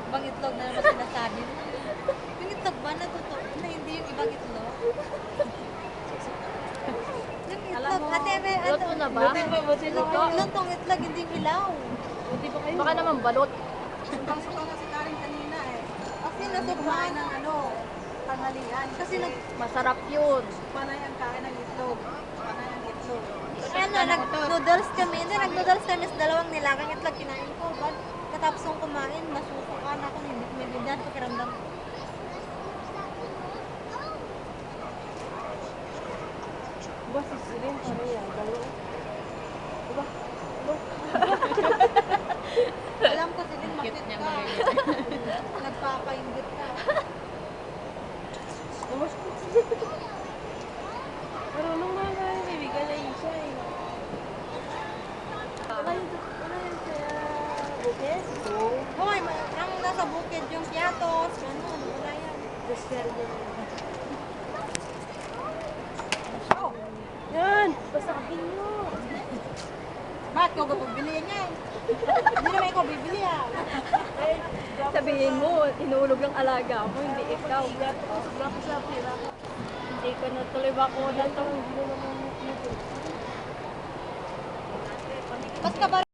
Ibang itlog na naman sinasabi mo. Yung itlog ba na totoo na hindi yung ibang itlog? Yung itlog, ate, may ano? Luto na ba? Lutong itlog, hindi hilaw. Baka naman balot. Suka kasi Karin kanina eh. Kasi Kumain nasubuhan ng ano, tanghalian. Kasi Masarap yun. panay ang kain ng itlog. Panay ang itlog. nag-noodles kami. Hindi, nag-noodles kami sa dalawang nilagang itlog. Kinain ko. Ba't katapos kong kumain, masusukan ako. Hindi ko may bigyan. Pakiramdam. Ba, sisilin pa rin yan. Dalo. Diba? Alam ko, sige, makit ka. Nagpapainggit ka. Marunong na nga yung kaibigan na isa eh. Ano yun sa bukit? Hoy, ang nasa bukid yung piatos. Ganun, wala yan. Yan! Pasakin nyo! Bakit ko bibili niyan? Hindi naman ikaw bibili ah. Sabihin mo, inulog ng alaga mo, hindi ikaw. Sobrang ko sa pira. Hindi ko natuloy ba ko na to. Basta ba